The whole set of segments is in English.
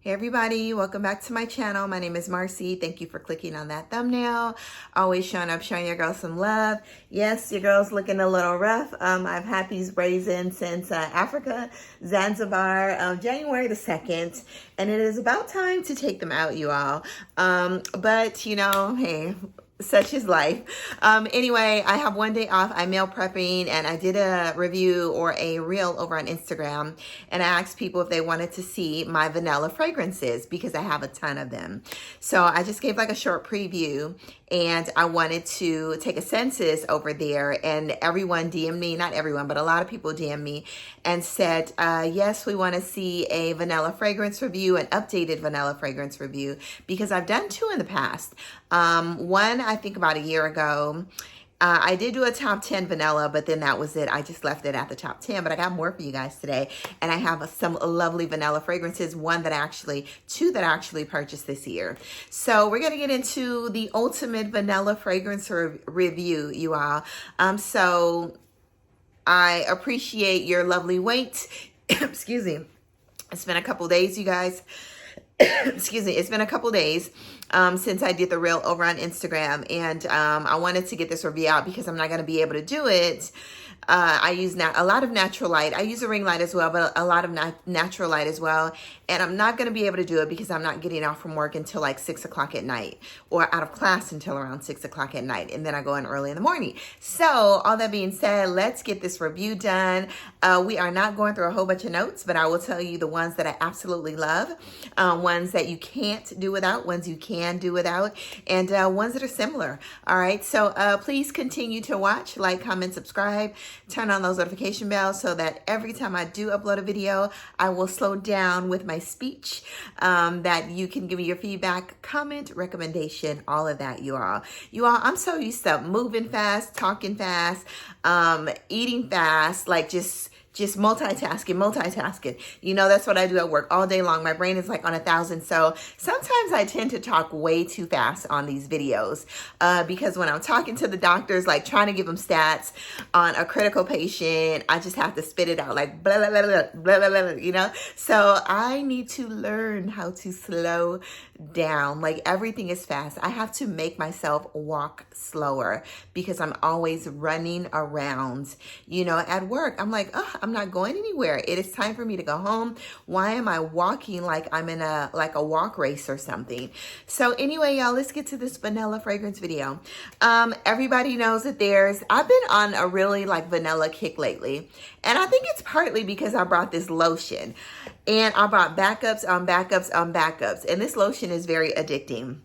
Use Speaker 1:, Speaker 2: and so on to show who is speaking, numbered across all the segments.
Speaker 1: Hey everybody, welcome back to my channel. My name is Marcy. Thank you for clicking on that thumbnail. Always showing up, showing your girl some love. Yes, your girl's looking a little rough. I've had these braids in since Africa, Zanzibar, January the 2nd, and it is about time to take them out, you all. But you know, hey, such is life. Anyway, I have one day off. I'm meal prepping, and I did a review or a reel over on Instagram, and I asked people if they wanted to see my vanilla fragrances because I have a ton of them. So I just gave like a short preview, and I wanted to take a census over there, and everyone DM'd me, not everyone, but a lot of people DM'd me and said, yes, we want to see a vanilla fragrance review, an updated vanilla fragrance review, because I've done two in the past. One, I think about a year ago, I did do a top 10 vanilla, but then that was it. I just left it at the top 10, but I got more for you guys today. And I have some lovely vanilla fragrances, two that I actually purchased this year. So we're going to get into the ultimate vanilla fragrance review, you all. So I appreciate your lovely wait. Excuse me. It's been a couple days, you guys. Excuse me, it's been a couple days since I did the reel over on Instagram, and I wanted to get this review out because I'm not going to be able to do it. I use a lot of natural light. I use a ring light as well, but a lot of natural light as well. And I'm not going to be able to do it because I'm not getting off from work until like 6 o'clock at night, or out of class until around 6 o'clock at night. And then I go in early in the morning. So all that being said, let's get this review done. We are not going through a whole bunch of notes, but I will tell you the ones that I absolutely love, ones that you can't do without, ones you can do without, and ones that are similar. All right. So please continue to watch, like, comment, subscribe. Turn on those notification bells so that every time I do upload a video, I will slow down with my speech, that you can give me your feedback, comment, recommendation, all of that, you all. You all, I'm so used to moving fast, talking fast, eating fast, like just multitasking. You know, that's what I do at work all day long. My brain is like on 1,000. So sometimes I tend to talk way too fast on these videos because when I'm talking to the doctors, like trying to give them stats on a critical patient, I just have to spit it out like blah, blah, blah, blah, blah, blah, blah, you know? So I need to learn how to slow down. Like everything is fast. I have to make myself walk slower because I'm always running around, you know, at work. I'm like, oh, I'm not going anywhere. It is time for me to go home. Why am I walking like I'm in a walk race or something? So anyway, y'all, let's get to this vanilla fragrance video. Everybody knows that I've been on a really like vanilla kick lately. And I think it's partly because I brought this lotion, and I bought backups on backups on backups. And this lotion is very addicting.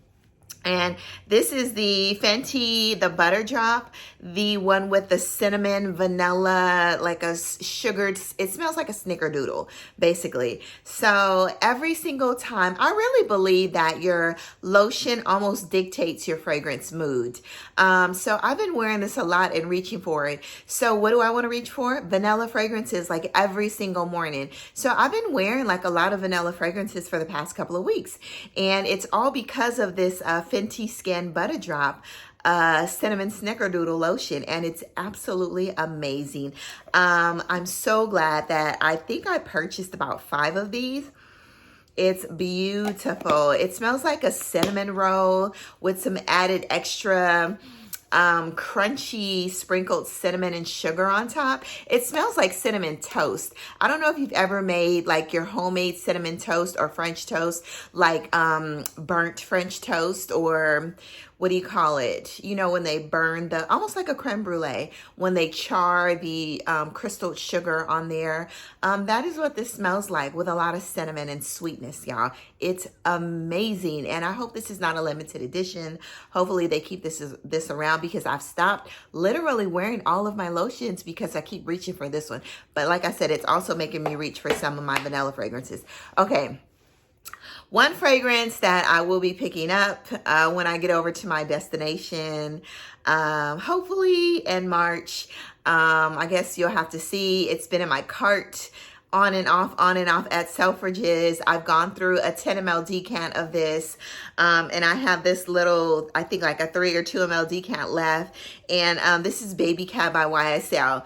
Speaker 1: And this is the Fenty, the Butter Drop, the one with the cinnamon, vanilla, like a sugared, it smells like a snickerdoodle, basically. So every single time, I really believe that your lotion almost dictates your fragrance mood. So I've been wearing this a lot and reaching for it. So what do I want to reach for? Vanilla fragrances like every single morning. So I've been wearing like a lot of vanilla fragrances for the past couple of weeks. And it's all because of this Fenty Skin Butter Drop cinnamon snickerdoodle lotion, and it's absolutely amazing. I'm so glad that I think I purchased about 5 of these. It's beautiful. It smells like a cinnamon roll with some added extra crunchy sprinkled cinnamon and sugar on top. It smells like cinnamon toast. I don't know if you've ever made like your homemade cinnamon toast or French toast, like burnt French toast, or what do you call it? You know, when they burn almost like a creme brulee, when they char the crystal sugar on there. That is what this smells like, with a lot of cinnamon and sweetness, y'all. It's amazing. And I hope this is not a limited edition. Hopefully they keep this around, because I've stopped literally wearing all of my lotions because I keep reaching for this one. But like I said, it's also making me reach for some of my vanilla fragrances. Okay. One fragrance that I will be picking up when I get over to my destination, hopefully in March. I guess you'll have to see. It's been in my cart on and off at Selfridges. I've gone through a 10 ml decant of this, and I have this little, I think like a 3 or 2 ml decant left. And this is Baby Cat by YSL.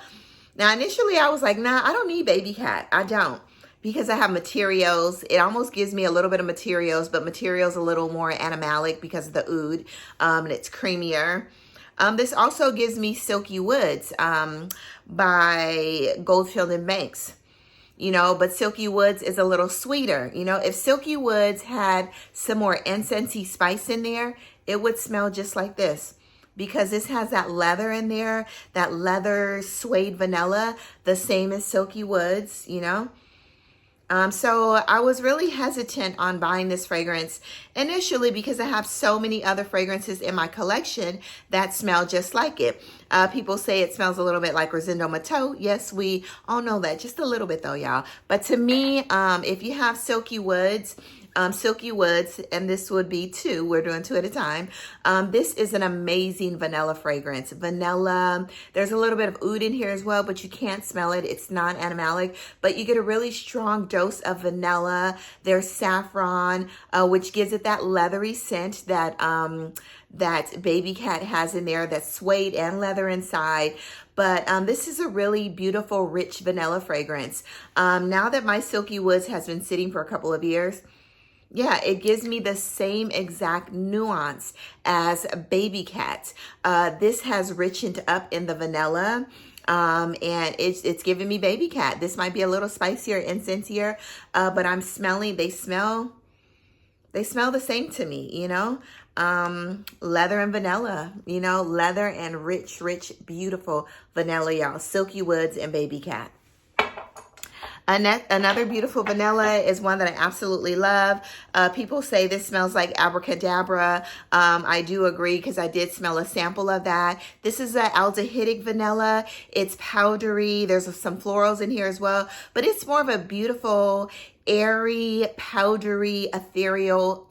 Speaker 1: Now, initially I was like, nah, I don't need Baby Cat. I don't. because I have materials, it almost gives me a little bit of materials, but materials a little more animalic because of the oud, and it's creamier. This also gives me Silky Woods by Goldfield and Banks. You know, but Silky Woods is a little sweeter. You know, if Silky Woods had some more INSENSEE spice in there, it would smell just like this. Because this has that leather in there, that leather suede vanilla, the same as Silky Woods, you know. So I was really hesitant on buying this fragrance initially because I have so many other fragrances in my collection that smell just like it. People say it smells a little bit like Rosendo Mateau. Yes, we all know that. Just a little bit though, y'all. But to me, if you have Silky Woods, and this would be two. We're doing two at a time. This is an amazing vanilla fragrance. Vanilla, there's a little bit of oud in here as well, but you can't smell it. It's non-animalic, but you get a really strong dose of vanilla. There's saffron, which gives it that leathery scent that that Baby Cat has in there, that's suede and leather inside. But this is a really beautiful, rich vanilla fragrance. Now that my Silky Woods has been sitting for a couple of years, yeah, it gives me the same exact nuance as Baby Cat. This has richened up in the vanilla, and it's giving me Baby Cat. This might be a little spicier and scentier, but I'm smelling, they smell the same to me, you know? Leather and vanilla, you know, leather and rich, beautiful vanilla, y'all. Silky Woods and Baby Cat. Another beautiful vanilla is one that I absolutely love. People say this smells like abracadabra. I do agree because I did smell a sample of that. This is an aldehydic vanilla. It's powdery. There's some florals in here as well, but it's more of a beautiful, airy, powdery, ethereal,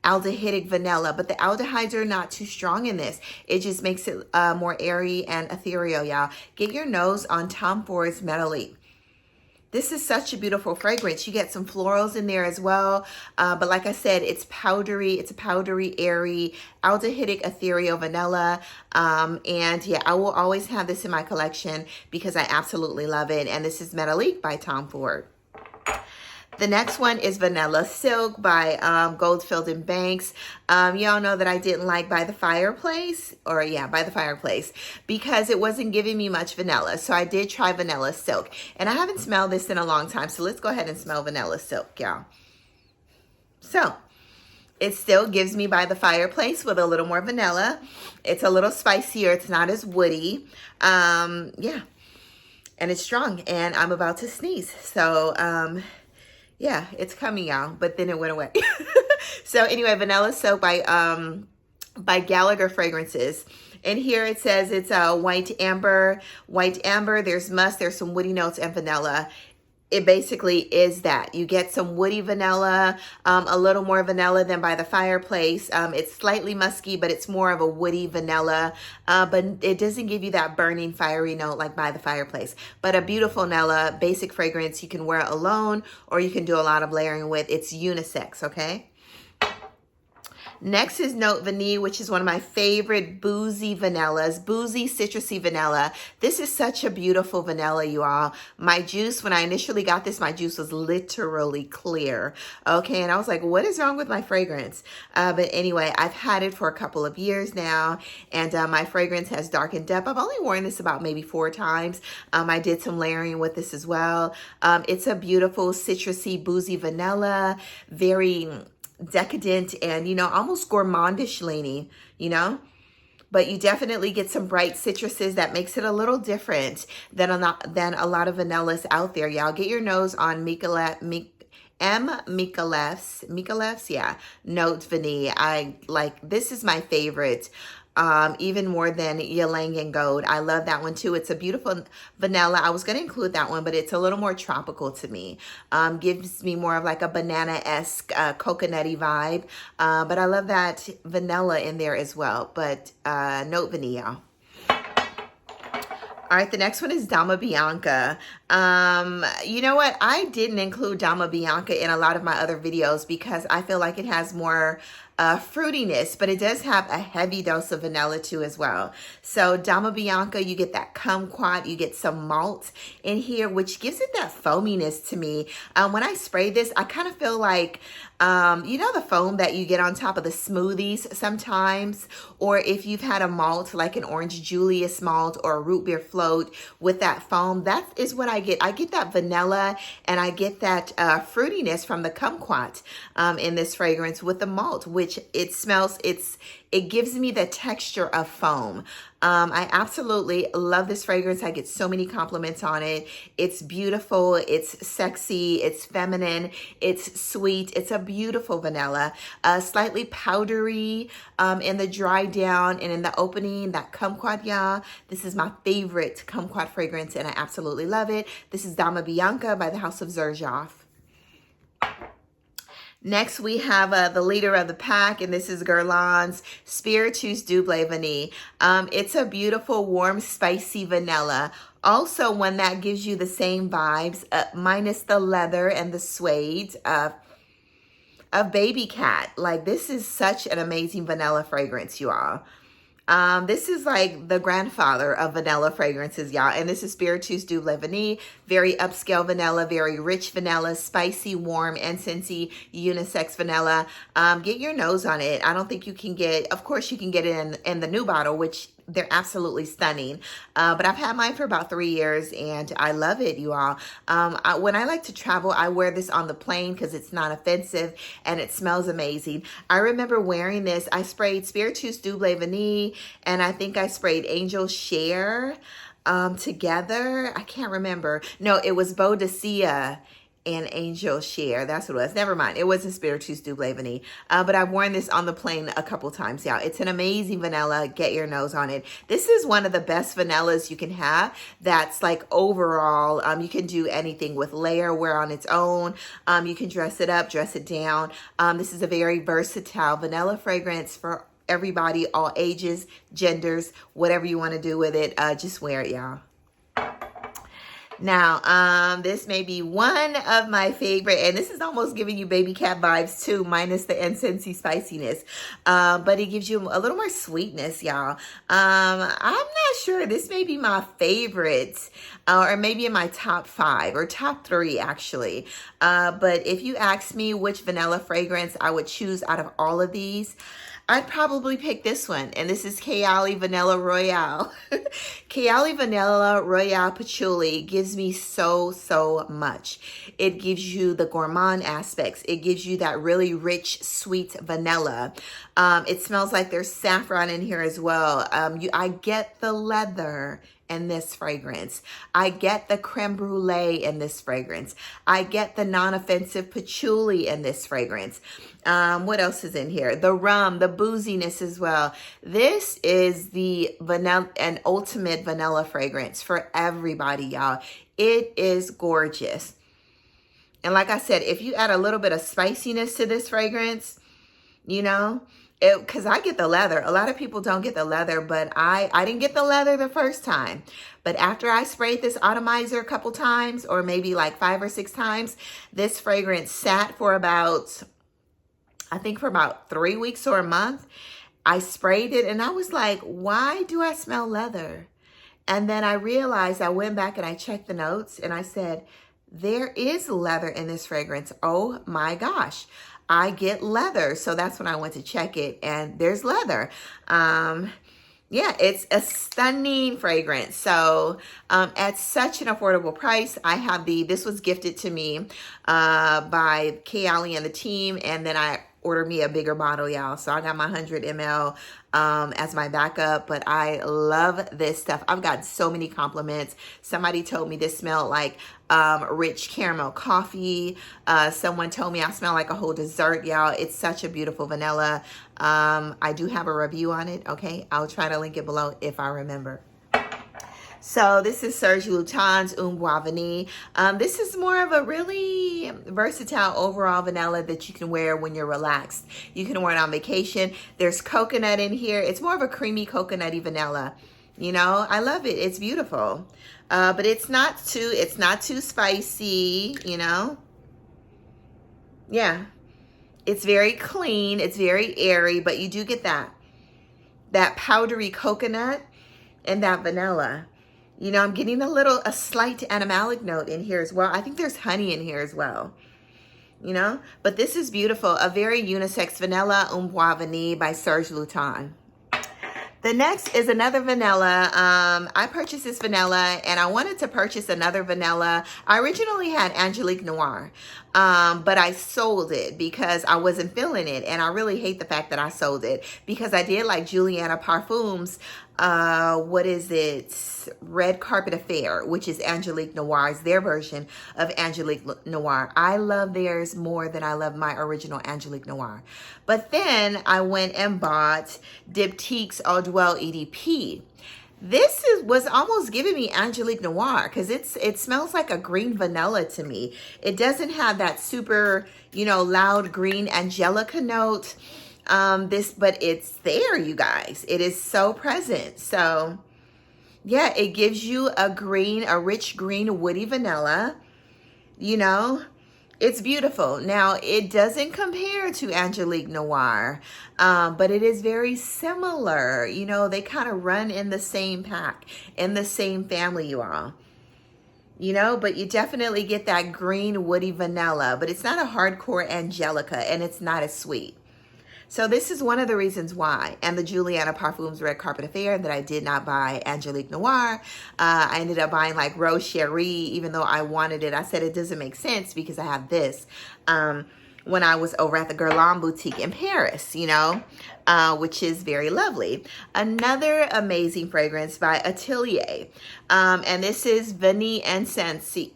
Speaker 1: aldehydic vanilla, but the aldehydes are not too strong in this. It just makes it more airy and ethereal, y'all. Get your nose on Tom Ford's METALLIQUE. This is such a beautiful fragrance. You get some florals in there as well. But like I said, it's powdery. It's a powdery, airy, aldehydic, ethereal vanilla. And yeah, I will always have this in my collection because I absolutely love it. And this is METALLIQUE by Tom Ford. The next one is Vanilla Silk by Goldfield and Banks. Y'all know that I didn't like By the Fireplace, or yeah, By the Fireplace, because it wasn't giving me much vanilla. So I did try Vanilla Silk, and I haven't smelled this in a long time. So let's go ahead and smell Vanilla Silk, y'all. So it still gives me By the Fireplace with a little more vanilla. It's a little spicier. It's not as woody. Yeah, and it's strong, and I'm about to sneeze. So, yeah, it's coming out, but then it went away. So anyway, Vanilla Silk by Gallagher Fragrances. And here it says it's white amber. White amber, there's musk, there's some woody notes, and vanilla. It basically is that. You get some woody vanilla, a little more vanilla than By the Fireplace. It's slightly musky, but it's more of a woody vanilla. But it doesn't give you that burning, fiery note like By the Fireplace. But a beautiful vanilla, basic fragrance. You can wear it alone, or you can do a lot of layering with. It's unisex, okay? Next is Note Vanille, which is one of my favorite boozy vanillas, boozy citrusy vanilla. This is such a beautiful vanilla, you all. My juice, when I initially got this, my juice was literally clear. Okay, and I was like, what is wrong with my fragrance? But anyway, I've had it for a couple of years now, and my fragrance has darkened up. I've only worn this about maybe 4 times. I did some layering with this as well. It's a beautiful citrusy, boozy vanilla, very decadent and, you know, almost gourmandish leaning, you know, but you definitely get some bright citruses that makes it a little different than a lot of vanillas out there. Y'all get your nose on Mikalef's, yeah, Note Vanille. I like, this is my favorite. Even more than Ylang and Gold. I love that one too. It's a beautiful vanilla. I was going to include that one, but it's a little more tropical to me. Gives me more of like a banana-esque, coconutty vibe. But I love that vanilla in there as well. But Note Vanilla. All right, the next one is Dama Bianca. You know what? I didn't include Dama Bianca in a lot of my other videos because I feel like it has more fruitiness, but it does have a heavy dose of vanilla too as well. So Dama Bianca, you get that kumquat, you get some malt in here, which gives it that foaminess to me. When I spray this, I kind of feel like, you know, the foam that you get on top of the smoothies sometimes, or if you've had a malt like an Orange Julius malt or a root beer float with that foam, that is what I get. I get that vanilla and I get that fruitiness from the kumquat in this fragrance with the malt, which it smells, it gives me the texture of foam. I absolutely love this fragrance. I get so many compliments on it. It's beautiful, it's sexy, it's feminine, it's sweet. It's a beautiful vanilla, slightly powdery in the dry down and in the opening, that kumquat, y'all. This is my favorite kumquat fragrance and I absolutely love it. This is Dama Bianca by the House of Xerjoff. Next, we have the leader of the pack, and this is Guerlain's Spiritueuse Double Vanille. It's a beautiful, warm, spicy vanilla. Also, one that gives you the same vibes, minus the leather and the suede of BABYCAT. Like, this is such an amazing vanilla fragrance, you all. This is like the grandfather of vanilla fragrances, y'all. And this is Spiritueuse Double Vanille. Very upscale vanilla, very rich vanilla, spicy, warm, INSENSEE, unisex vanilla. Get your nose on it. I don't think you can get, of course you can get it in the new bottle, which they're absolutely stunning. But I've had mine for about 3 years and I love it, you all. When I like to travel, I wear this on the plane because it's not offensive and it smells amazing. I remember wearing this. I sprayed Spiritueuse Double Vanille and I think I sprayed Angel Share together. I can't remember. No, it was Boadicea and Angel Share. That's what it was. Never mind. It wasn't Spiritueuse Double Vanille. But I've worn this on the plane a couple times, y'all. It's an amazing vanilla. Get your nose on it. This is one of the best vanillas you can have. That's like overall, you can do anything with layer, wear on its own. You can dress it up, dress it down. This is a very versatile vanilla fragrance for everybody, all ages, genders, whatever you want to do with it. Just wear it, y'all. Now, this may be one of my favorite, and this is almost giving you BABYCAT vibes too, minus the INSENSEE spiciness. But it gives you a little more sweetness, y'all. I'm not sure. This may be my favorite, or maybe in my top 5 or top 3, actually. But if you ask me which vanilla fragrance I would choose out of all of these, I'd probably pick this one, and this is Kayali Vanilla Royale. Kayali Vanilla Royale Patchouli gives me so much. It gives you the gourmand aspects. It gives you that really rich, sweet vanilla. It smells like there's saffron in here as well. I get the leather in this fragrance. I get the creme brulee in this fragrance. I get the non-offensive patchouli in this fragrance. What else is in here? The rum, the booziness as well. This is the vanilla, an ultimate vanilla fragrance for everybody, y'all. It is gorgeous. And like I said, if you add a little bit of spiciness to this fragrance, you know, because I get the leather. A lot of people don't get the leather, but I didn't get the leather the first time. But after I sprayed this atomizer a couple times, or maybe like 5 or 6 times, this fragrance sat for about, I think for about 3 weeks or a month. I sprayed it and I was like, why do I smell leather? And then I realized, I went back and I checked the notes and I said, there is leather in this fragrance. Oh my gosh. I get leather. So that's when I went to check it and there's leather. Yeah, it's a stunning fragrance. So at such an affordable price, I have this was gifted to me by Kayali and the team. And then I ordered me a bigger bottle, y'all. So I got my 100 ml as my backup, but I love this stuff. I've got so many compliments. Somebody told me this smelled like rich caramel coffee. Someone told me I smell like a whole dessert, y'all. It's such a beautiful vanilla. I do have a review on it, okay? I'll try to link it below if I remember. So this is Serge Lutens Un Bois Vanille. This is more of a really versatile overall vanilla that you can wear when you're relaxed. You can wear it on vacation. There's coconut in here. It's more of a creamy coconutty vanilla. You know, I love it. It's beautiful. But it's not too spicy, you know. Yeah. It's very clean. It's very airy, but you do get that powdery coconut and that vanilla. You know, I'm getting a slight animalic note in here as well. I think there's honey in here as well. You know, but this is beautiful. A very unisex vanilla, Un Bois Vanille by Serge Lutens. The next is another vanilla. I purchased this vanilla and I wanted to purchase another vanilla. I originally had Angelique Noir, but I sold it because I wasn't feeling it. And I really hate the fact that I sold it because I did like Juliana Parfums. What is it? Red Carpet Affair, which is Angelique Noir's, their version of Angelique Noir. I love theirs more than I love my original Angelique Noir. But then I went and bought Diptyque's Eau Duelle EDP. This was almost giving me Angelique Noir because it smells like a green vanilla to me. It doesn't have that super, you know, loud green Angelica note. But it's there, you guys. It is so present. So yeah, it gives you a rich green woody vanilla. You know, it's beautiful. Now, it doesn't compare to Angelique Noir, but it is very similar. You know, they kind of run in the same pack, in the same family, you all. You know, but you definitely get that green woody vanilla, but it's not a hardcore Angelica and it's not as sweet. So this is one of the reasons why. And the Juliana Parfums Red Carpet Affair that I did not buy Angelique Noir. I ended up buying like Rose Cherie, even though I wanted it. I said it doesn't make sense because I have this when I was over at the Guerlain Boutique in Paris, you know, which is very lovely. Another amazing fragrance by Atelier. And this is Vanille INSENSEE.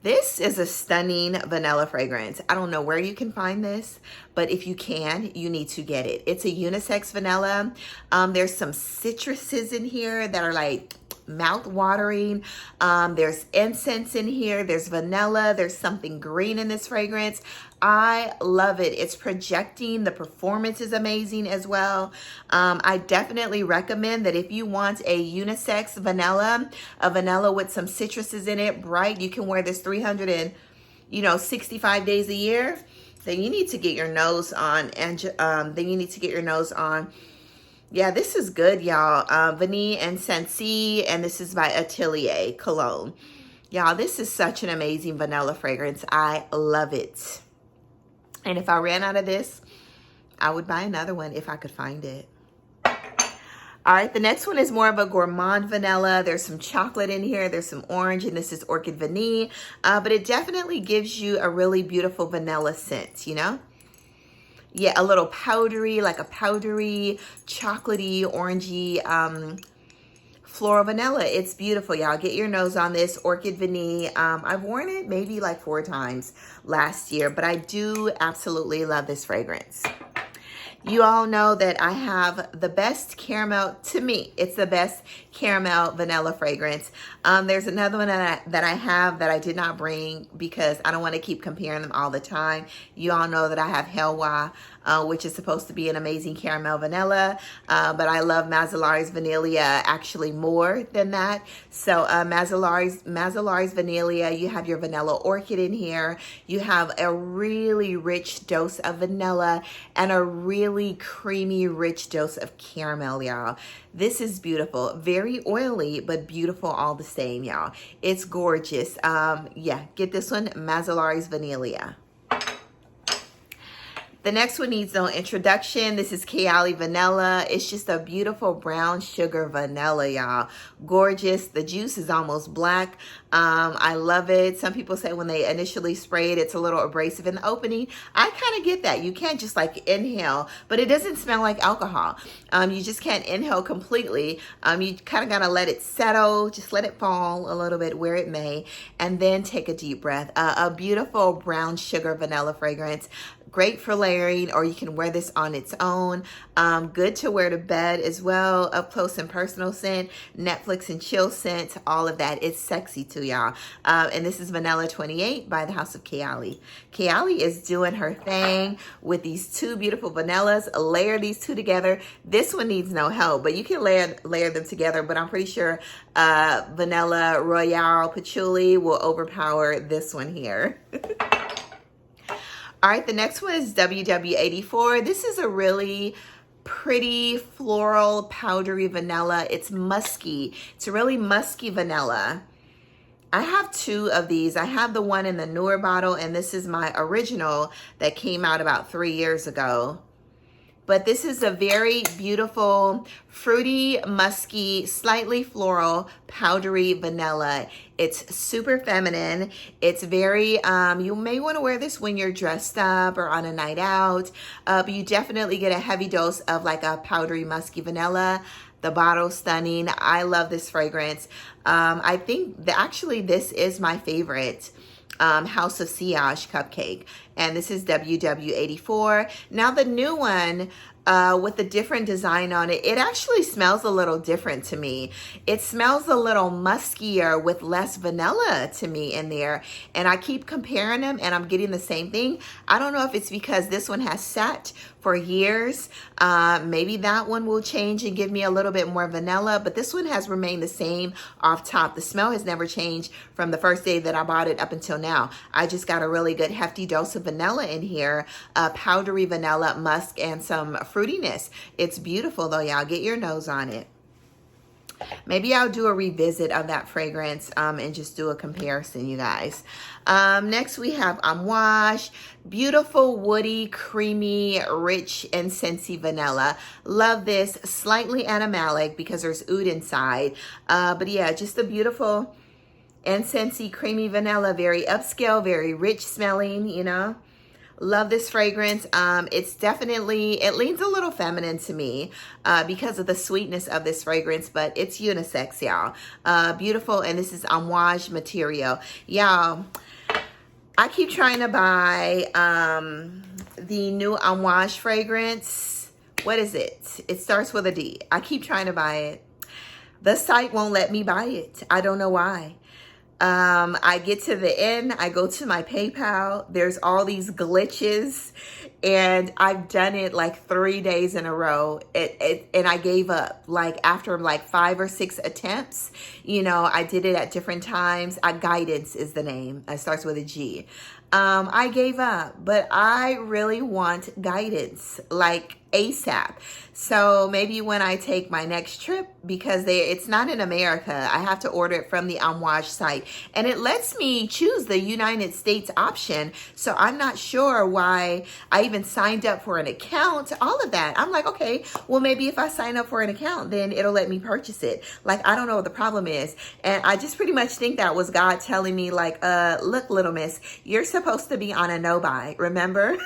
Speaker 1: This is a stunning vanilla fragrance. I don't know where you can find this, but if you can, you need to get it. It's a unisex vanilla. There's some citruses in here that are like mouth-watering. There's incense in here. There's vanilla. There's something green in this fragrance. I love it. It's projecting. The performance is amazing as well. I definitely recommend that if you want a unisex vanilla, a vanilla with some citruses in it, bright, you can wear this 365 days a year. Then you need to get your nose on, yeah, this is good, y'all. Vanille INSENSEE, and this is by Atelier Cologne. Y'all, this is such an amazing vanilla fragrance. I love it. And if I ran out of this, I would buy another one if I could find it. All right, the next one is more of a gourmand vanilla. There's some chocolate in here. There's some orange, and this is Orchid Vinny. But it definitely gives you a really beautiful vanilla scent, you know? Yeah, a little powdery, like a powdery, chocolatey, orangey, floral vanilla. It's beautiful, y'all. Get your nose on this Orchid Vinny. I've worn it maybe like 4 times last year, but I do absolutely love this fragrance. You all know that I have the best caramel, to me, it's the best caramel vanilla fragrance. There's another one that I have that I did not bring because I don't want to keep comparing them all the time. You all know that I have Helwa, which is supposed to be an amazing caramel vanilla, but I love Mazzolari's Vanilla actually more than that. So Mazzolari's Vanilla, you have your vanilla orchid in here. You have a really rich dose of vanilla and a really creamy, rich dose of caramel, y'all. This is beautiful. Very oily, but beautiful all the same, y'all. It's gorgeous. Yeah, get this one, Mazzolari's Vanilla. The next one needs no introduction. This is Kayali Vanilla. It's just a beautiful brown sugar vanilla, y'all. Gorgeous. The juice is almost black. I love it. Some people say when they initially spray it, it's a little abrasive in the opening. I kind of get that. You can't just like inhale, but it doesn't smell like alcohol. You just can't inhale completely. You kind of got to let it settle. Just let it fall a little bit where it may, and then take a deep breath. A beautiful brown sugar vanilla fragrance. Great for layering, or you can wear this on its own. Good to wear to bed as well. Up close and personal scent, Netflix and chill scent, all of that. It's sexy too, too, y'all. And this is Vanilla 28 by the House of Kayali. Kayali is doing her thing with these two beautiful vanillas. Layer these two together. This one needs no help, but you can layer them together. But I'm pretty sure Vanilla Royale Patchouli will overpower this one here. All right, the next one is WW84. This is a really pretty floral powdery vanilla. It's musky. It's a really musky vanilla. I have two of these. I have the one in the newer bottle, and this is my original that came out about 3 years ago. But this is a very beautiful, fruity, musky, slightly floral, powdery vanilla. It's super feminine. It's very, you may want to wear this when you're dressed up or on a night out, but you definitely get a heavy dose of like a powdery, musky vanilla. The bottle's stunning. I love this fragrance. I think that actually this is my favorite. House of Sillage cupcake, and this is WW84. Now the new one with the different design on it, it actually smells a little different to me. It smells a little muskier with less vanilla to me in there, and I keep comparing them and I'm getting the same thing. I don't know if it's because this one has sat for years. Maybe that one will change and give me a little bit more vanilla, but this one has remained the same off top. The smell has never changed from the first day that I bought it up until now. I just got a really good hefty dose of vanilla in here, powdery vanilla, musk, and some fruitiness. It's beautiful though, y'all. Get your nose on it. Maybe I'll do a revisit of that fragrance and just do a comparison, you guys. Next we have Amouage, beautiful, woody, creamy, rich, INSENSEE vanilla. Love this. Slightly animalic because there's oud inside. But yeah, just a beautiful INSENSEE creamy vanilla. Very upscale, very rich smelling, you know. Love this fragrance. It's definitely, it leans a little feminine to me because of the sweetness of this fragrance, but it's unisex, y'all. Beautiful, and this is Amouage material. Y'all, I keep trying to buy the new Amouage fragrance. What is it? It starts with a D. I keep trying to buy it. The site won't let me buy it. I don't know why. I get to the end, I go to my PayPal, there's all these glitches, and I've done it like 3 days in a row, and I gave up. Like after like 5 or 6 attempts, you know, I did it at different times. Guidance is the name. It starts with a G. I gave up, but I really want guidance, like ASAP. So maybe when I take my next trip, because it's not in America, I have to order it from the Amouage site, and it lets me choose the United States option. So I'm not sure why I even signed up for an account, all of that. I'm like, okay, well, maybe if I sign up for an account, then it'll let me purchase it. Like, I don't know what the problem is. And I just pretty much think that was God telling me like, look, little miss, you're supposed to be on a no-buy, remember?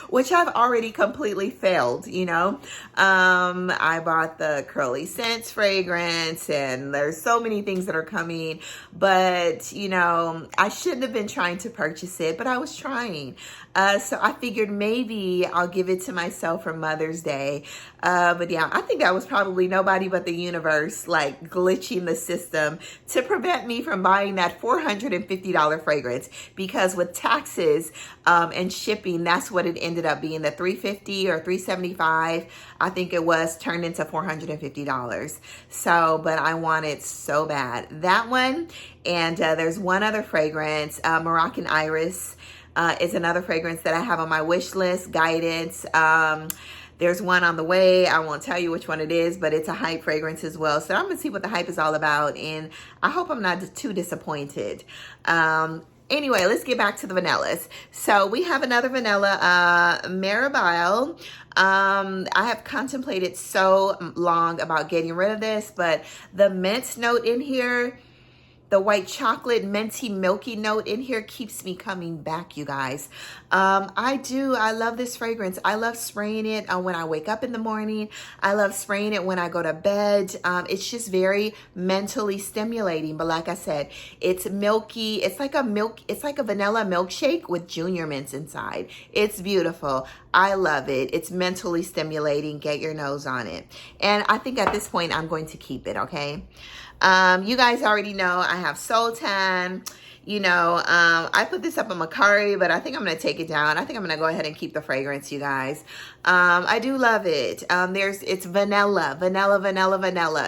Speaker 1: Which I've already completely failed, you know. I bought the Curly Scents fragrance, and there's so many things that are coming, but you know, I shouldn't have been trying to purchase it, but I was trying. So I figured maybe I'll give it to myself for Mother's Day. But yeah, I think that was probably nobody but the universe like glitching the system to prevent me from buying that $450 fragrance, because with taxes and shipping, that's what it ended up being. The $350 or $375, I think it was, turned into $450. So, but I want it so bad. That one, and there's one other fragrance, Moroccan Iris. Is another fragrance that I have on my wish list. Guidance. There's one on the way. I won't tell you which one it is, but it's a hype fragrance as well. So I'm gonna see what the hype is all about, and I hope I'm not too disappointed. Anyway, let's get back to the vanillas. So we have another vanilla, Marabile. I have contemplated so long about getting rid of this, but the mint note in here, the white chocolate minty milky note in here keeps me coming back, you guys. I love this fragrance. I love spraying it when I wake up in the morning. I love spraying it when I go to bed. It's just very mentally stimulating. But like I said, it's milky. It's like a vanilla milkshake with junior mints inside. It's beautiful. I love it. It's mentally stimulating. Get your nose on it. And I think at this point, I'm going to keep it, okay? You guys already know I have Sultan. You know, I put this up on Macari, but I think I'm going to take it down. I think I'm going to go ahead and keep the fragrance, you guys. I do love it. It's vanilla,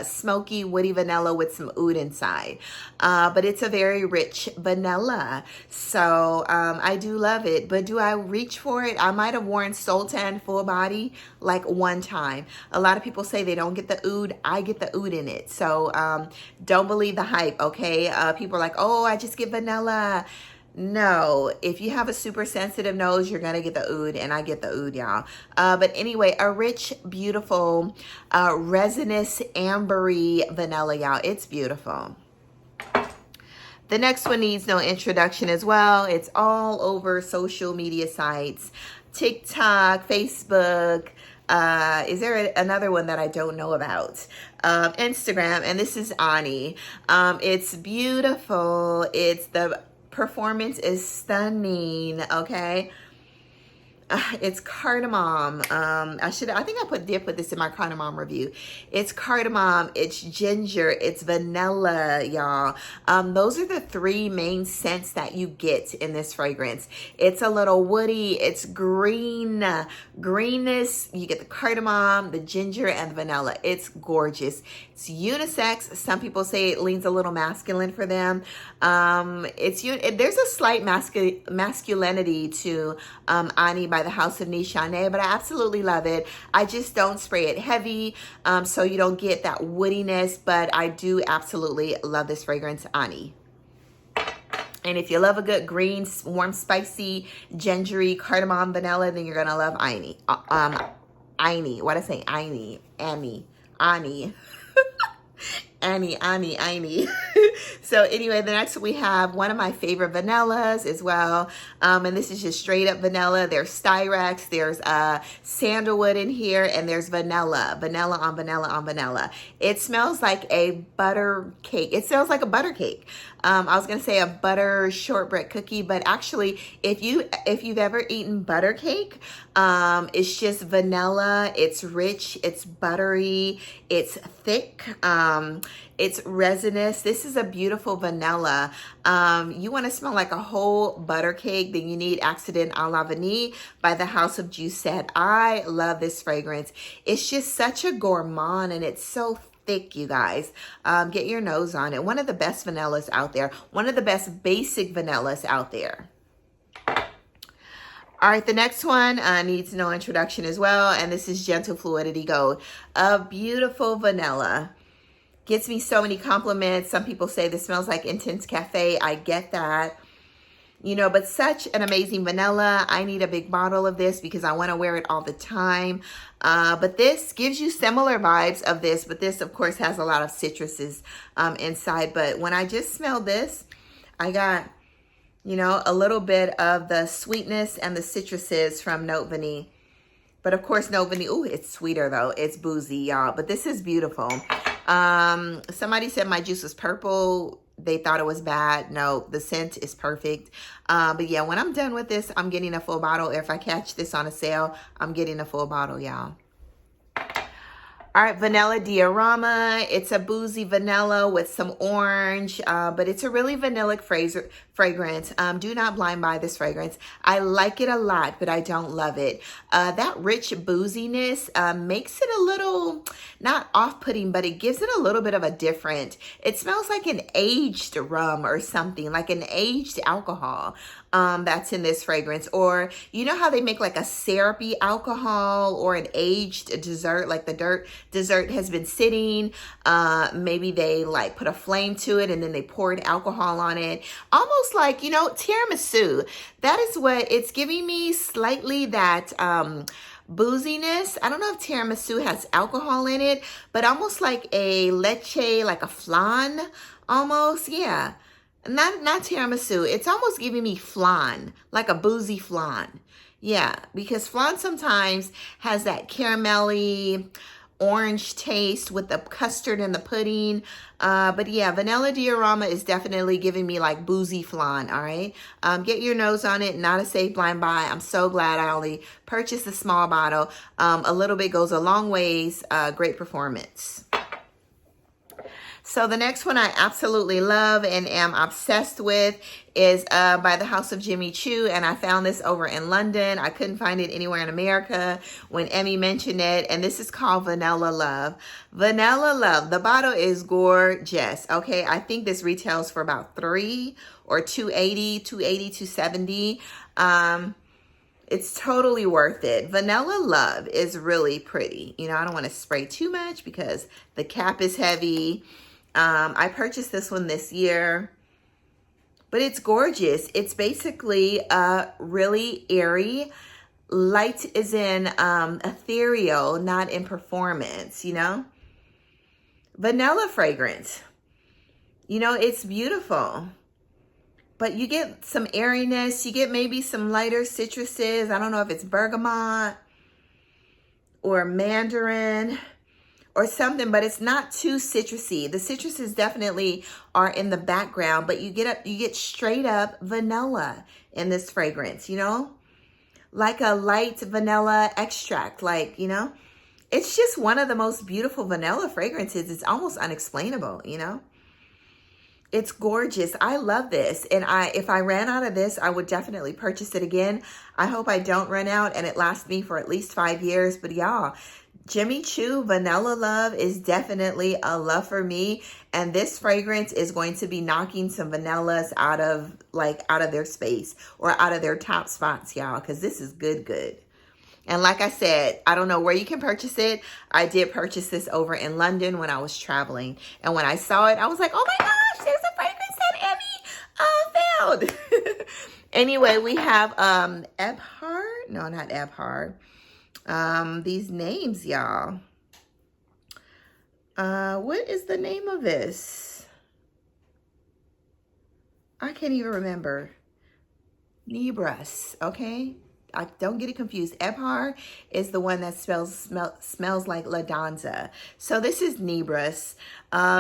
Speaker 1: smoky, woody vanilla with some oud inside. But it's a very rich vanilla. So, I do love it. But do I reach for it? I might have worn Sultan full body like one time. A lot of people say they don't get the oud. I get the oud in it. So, don't believe the hype, okay? People are like, oh, I just get vanilla. No, if you have a super sensitive nose, you're gonna get the oud, and I get the oud, y'all. But anyway, a rich, beautiful, resinous, ambery vanilla, y'all. It's beautiful. The next one needs no introduction as well. It's all over social media sites, TikTok, Facebook. Is there another one that I don't know about? Instagram, and this is Ani. It's beautiful. The performance is stunning, okay? It's cardamom. I think I did put this in my cardamom review. It's cardamom, it's ginger, it's vanilla, y'all. Those are the three main scents that you get in this fragrance. It's a little woody, it's greenness. You get the cardamom, the ginger, and the vanilla. It's gorgeous. It's unisex. Some people say it leans a little masculine for them. There's a slight masculinity to Ani by the House of NISHANE, but I absolutely love it. I just don't spray it heavy, so you don't get that woodiness, but I do absolutely love this fragrance, Ani. And if you love a good green, warm, spicy, gingery, cardamom, vanilla, then you're gonna love Ani. What I say? Ani. Ani. So anyway, the next we have one of my favorite vanillas as well. And this is just straight up vanilla. There's Styrex, there's sandalwood in here, and there's vanilla on vanilla. It smells like a butter cake. It smells like a butter cake. I was gonna say a butter shortbread cookie, but actually, if you've ever eaten butter cake, it's just vanilla. It's rich. It's buttery. It's thick. It's resinous. This is a beautiful vanilla. You want to smell like a whole butter cake, then you need Accident à la Vanille by the House of Jusette. I love this fragrance. It's just such a gourmand, and it's so thick, you guys. Get your nose on it. One of the best vanillas out there. One of the best basic vanillas out there. All right, the next one needs no introduction as well, and this is Gentle Fluidity Gold. A beautiful vanilla. Gets me so many compliments. Some people say this smells like Intense Cafe. I get that. You know, but such an amazing vanilla. I need a big bottle of this because I want to wear it all the time. But this gives you similar vibes of this, but this, of course, has a lot of citruses inside. But when I just smelled this, I got, you know, a little bit of the sweetness and the citruses from Note Vanille. But of course, Note Vanille, ooh, it's sweeter though. It's boozy, y'all. But this is beautiful. Somebody said my juice was purple. They thought it was bad. No, the scent is perfect. But yeah, when I'm done with this, I'm getting a full bottle. If I catch this on a sale, I'm getting a full bottle, y'all. All right, Vanilla Diorama. It's a boozy vanilla with some orange, but it's a really vanillic fragrance. Do not blind buy this fragrance. I like it a lot, but I don't love it. That rich booziness makes it a little, not off-putting, but it gives it a little bit of a different, it smells like an aged rum or something, like an aged alcohol. That's in this fragrance. Or you know how they make like a syrupy alcohol or an aged dessert, like the dessert has been sitting, maybe they like put a flame to it and then they poured alcohol on it, almost like, you know, tiramisu. That is what it's giving me, slightly that booziness. I don't know if tiramisu has alcohol in it, but almost like a leche, like a flan almost. Yeah. Not tiramisu. It's almost giving me flan, like a boozy flan. Yeah, because flan sometimes has that caramelly orange taste with the custard and the pudding. But yeah, Vanilla Diorama is definitely giving me like boozy flan, all right? Get your nose on it, not a safe blind buy. I'm so glad I only purchased a small bottle. A little bit goes a long ways. Great performance. So the next one I absolutely love and am obsessed with is by the House of Jimmy Choo, and I found this over in London. I couldn't find it anywhere in America when Emmy mentioned it, and this is called Vanilla Love. Vanilla Love. The bottle is gorgeous. Okay, I think this retails for about $3 or $2.80, $2.70. It's totally worth it. Vanilla Love is really pretty. You know, I don't want to spray too much because the cap is heavy. I purchased this one this year, but it's gorgeous. It's basically really airy. Light is in ethereal, not in performance, you know? Vanilla fragrance. You know, it's beautiful. But you get some airiness. You get maybe some lighter citruses. I don't know if it's bergamot or mandarin or something, but it's not too citrusy. The citruses definitely are in the background, but you get straight up vanilla in this fragrance, you know? Like a light vanilla extract, like, you know? It's just one of the most beautiful vanilla fragrances. It's almost unexplainable, you know? It's gorgeous. I love this. And if I ran out of this, I would definitely purchase it again. I hope I don't run out and it lasts me for at least 5 years. But y'all, Jimmy Choo Vanilla Love is definitely a love for me. And this fragrance is going to be knocking some vanillas out of their space or out of their top spots, y'all, because this is good, good. And like I said, I don't know where you can purchase it. I did purchase this over in London when I was traveling. And when I saw it, I was like, oh my gosh, there's a fragrance that Emmy found. Anyway, we have Ebhard. No, not Ebhard. These names, y'all. What is the name of this? I can't even remember. NEBRAS, okay? Don't get it confused. Ebhard is the one that smells like La Danza. So this is NEBRAS.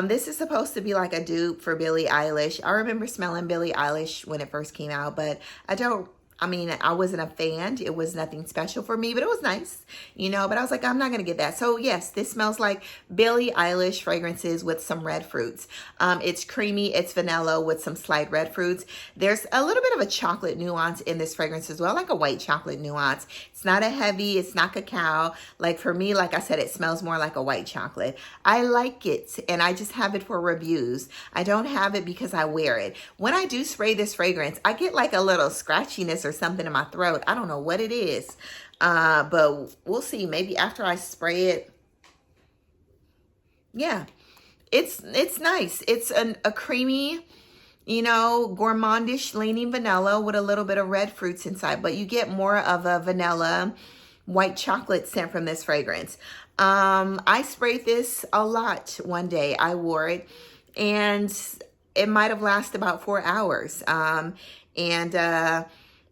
Speaker 1: This is supposed to be like a dupe for Billie Eilish. I remember smelling Billie Eilish when it first came out, but I wasn't a fan. It was nothing special for me, but it was nice, you know, but I was like, I'm not going to get that. So yes, this smells like Billie Eilish fragrances with some red fruits. It's creamy. It's vanilla with some slight red fruits. There's a little bit of a chocolate nuance in this fragrance as well, like a white chocolate nuance. It's not a heavy, it's not cacao. Like for me, like I said, it smells more like a white chocolate. I like it and I just have it for reviews. I don't have it because I wear it. When I do spray this fragrance, I get like a little scratchiness or something in my throat. I don't know what it is, but we'll see. Maybe after I spray it. Yeah, it's nice. It's a creamy, you know, gourmandish leaning vanilla with a little bit of red fruits inside, but you get more of a vanilla white chocolate scent from this fragrance. I sprayed this a lot one day. I wore it and it might have lasted about 4 hours.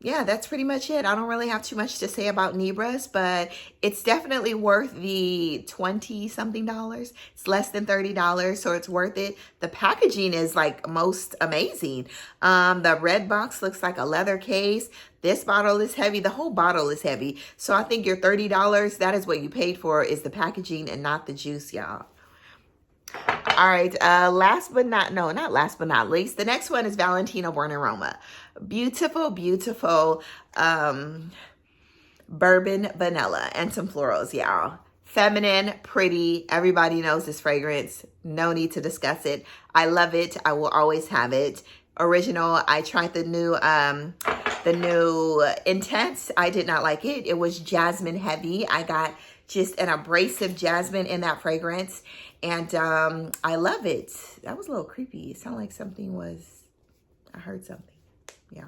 Speaker 1: Yeah, that's pretty much it. I don't really have too much to say about NEBRAS, but it's definitely worth the $20-something. It's less than $30, so it's worth it. The packaging is like most amazing. The red box looks like a leather case. This bottle is heavy. The whole bottle is heavy. So I think your $30, that is what you paid for, is the packaging and not the juice, y'all. All right, last but not least, the next one is Valentino Born in Roma. Beautiful, beautiful bourbon vanilla and some florals, y'all. Feminine, pretty. Everybody knows this fragrance. No need to discuss it. I love it. I will always have it. Original. I tried the new Intense. I did not like it. It was jasmine heavy. I got just an abrasive jasmine in that fragrance. And I love it. That was a little creepy. It sounded like something was, I heard something, y'all.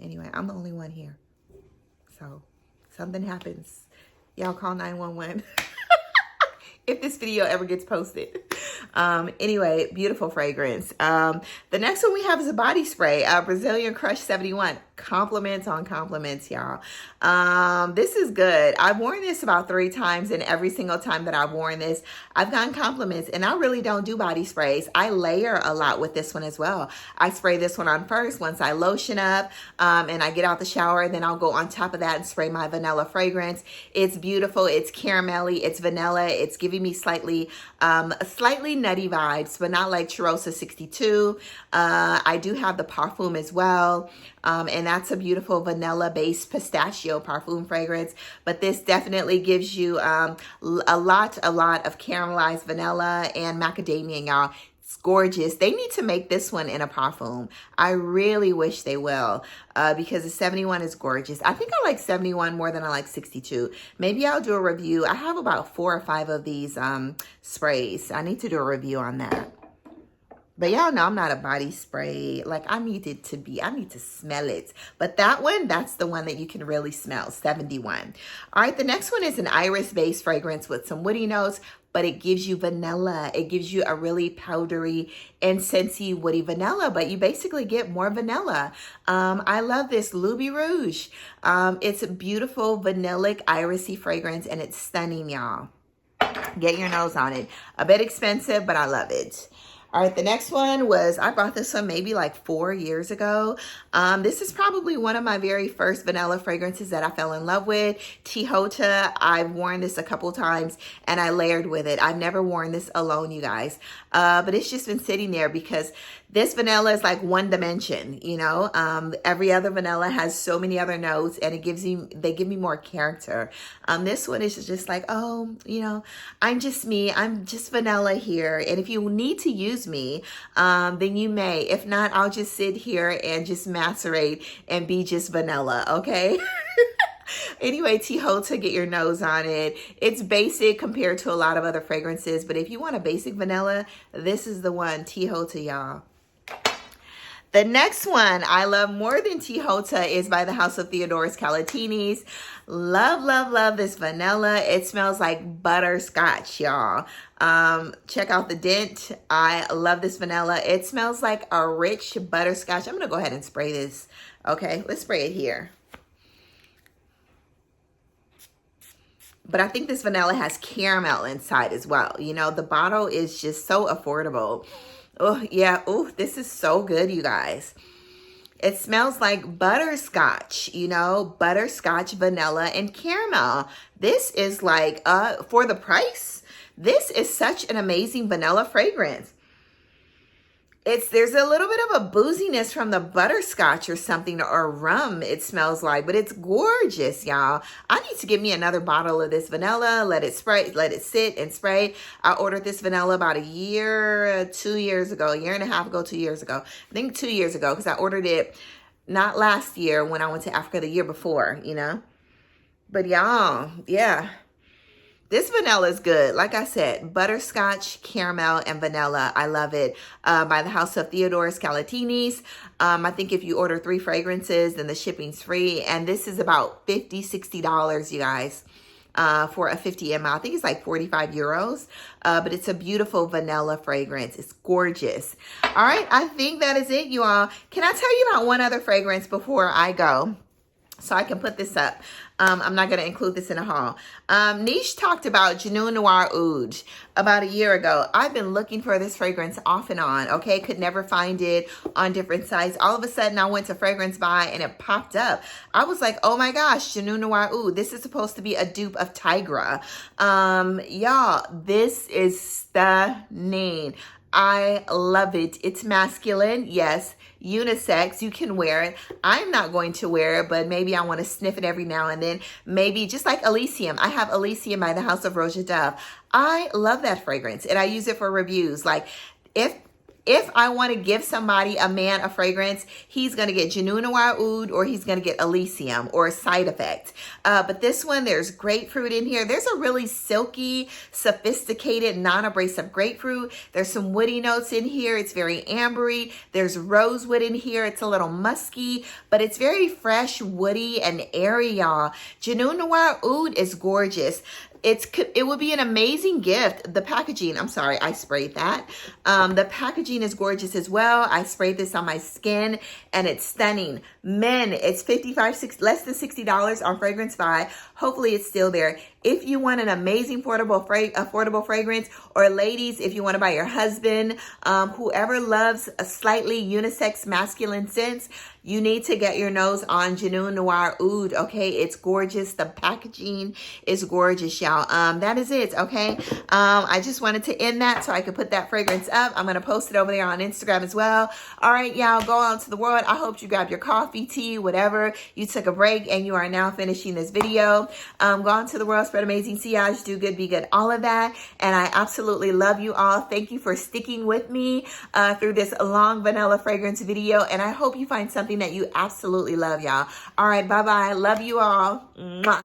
Speaker 1: Anyway, I'm the only one here. So something happens, y'all call 911 if this video ever gets posted. Anyway, beautiful fragrance. The next one we have is a body spray, Brazilian Crush 71. compliments on compliments, y'all. This is good. I've worn this about 3 times, and every single time that I've worn this, I've gotten compliments. And I really don't do body sprays. I layer a lot with this one as well. I spray this one on first once I lotion up, and I get out the shower, and then I'll go on top of that and spray my vanilla fragrance. It's beautiful. It's caramelly. It's vanilla. It's giving me slightly nutty vibes, but not like CHEIROSA 62. I do have the Parfum as well. And that's a beautiful vanilla-based pistachio parfum fragrance. But this definitely gives you a lot of caramelized vanilla and macadamia, y'all. It's gorgeous. They need to make this one in a parfum. I really wish they will, because the 71 is gorgeous. I think I like 71 more than I like 62. Maybe I'll do a review. I have about 4 or 5 of these sprays. I need to do a review on that. But y'all know I'm not a body spray. Like, I need to smell it. But that one, that's the one that you can really smell, 71. All right, the next one is an iris-based fragrance with some woody notes, but it gives you vanilla. It gives you a really powdery, INSENSEE woody vanilla, but you basically get more vanilla. I love this Luby Rouge. It's a beautiful vanillic irisy fragrance, and it's stunning, y'all. Get your nose on it. A bit expensive, but I love it. All right, the next one was, I bought this one maybe like 4 years ago. This is probably one of my very first vanilla fragrances that I fell in love with. Tihota, I've worn this a couple times and I layered with it. I've never worn this alone, you guys. But it's just been sitting there because this vanilla is like one dimension, you know. Every other vanilla has so many other notes, and they give me more character. This one is just like, oh, you know, I'm just me. I'm just vanilla here. And if you need to use me, then you may. If not, I'll just sit here and just macerate and be just vanilla, okay? Anyway, Tihota, get your nose on it. It's basic compared to a lot of other fragrances, but if you want a basic vanilla, this is the one, Tihota, y'all. The next one I love more than Tihota is by the House of THEODOROS KALOTINIS. Love, love, love this vanilla. It smells like butterscotch, y'all. Check out the dent. I love this vanilla. It smells like a rich butterscotch. I'm going to go ahead and spray this. Okay, let's spray it here. But I think this vanilla has caramel inside as well. You know, the bottle is just so affordable. Oh, yeah. Oh, this is so good, you guys. It smells like butterscotch, you know, butterscotch, vanilla, and caramel. This is like, for the price, this is such an amazing vanilla fragrance. There's a little bit of a booziness from the butterscotch or something, or rum, it smells like, but it's gorgeous, y'all. I need to get me another bottle of this vanilla, let it sit and spray. I ordered this vanilla about a year, 2 years ago, a year and a half ago, 2 years ago. I think 2 years ago, because I ordered it not last year when I went to Africa, the year before, you know. But y'all, yeah. This vanilla is good. Like I said, butterscotch, caramel, and vanilla. I love it. By the House of THEODOROS KALOTINIS. I think if you order 3 fragrances, then the shipping's free. And this is about $50, $60, you guys, for a 50 ml. I think it's like 45 euros. But it's a beautiful vanilla fragrance. It's gorgeous. All right, I think that is it, you all. Can I tell you about one other fragrance before I go? So I can put this up. I'm not going to include this in a haul. Niche talked about Noir Oud about a year ago. I've been looking for this fragrance off and on, okay? Could never find it on different sites. All of a sudden, I went to Fragrance Buy and it popped up. I was like, oh my gosh, Noir Oud. This is supposed to be a dupe of Tigra. Y'all, this is stunning. I love it. It's masculine, yes. Unisex, you can wear it. I'm not going to wear it, but maybe I want to sniff it every now and then. Maybe just like Elysium. I have Elysium by the House of Roja Dove. I love that fragrance and I use it for reviews. Like if I want to give somebody, a man, a fragrance, he's going to get Noir Oud or he's going to get Elysium or a Side Effect. But this one, there's grapefruit in here. There's a really silky, sophisticated, non-abrasive grapefruit. There's some woody notes in here. It's very ambery. There's rosewood in here. It's a little musky, but it's very fresh, woody, and airy, y'all. Noir Oud is gorgeous. it would be an amazing gift. The packaging, I'm sorry, I sprayed that. The packaging is gorgeous as well. I sprayed this on my skin and it's stunning. Men, it's less than $60 on Fragrance Buy. Hopefully it's still there. If you want an amazing affordable fragrance, or ladies, if you want to buy your husband, whoever loves a slightly unisex masculine scents, you need to get your nose on Genuine Noir Oud, okay? It's gorgeous. The packaging is gorgeous, y'all. That is it, okay? I just wanted to end that so I could put that fragrance up. I'm going to post it over there on Instagram as well. All right, y'all, go out to the world. I hope you grabbed your coffee, tea, whatever. You took a break and you are now finishing this video. Go out to the world, spread amazing sillage, do good, be good, all of that. And I absolutely love you all. Thank you for sticking with me through this long vanilla fragrance video. And I hope you find something that you absolutely love, y'all. All right, bye-bye. Love you all. Mwah.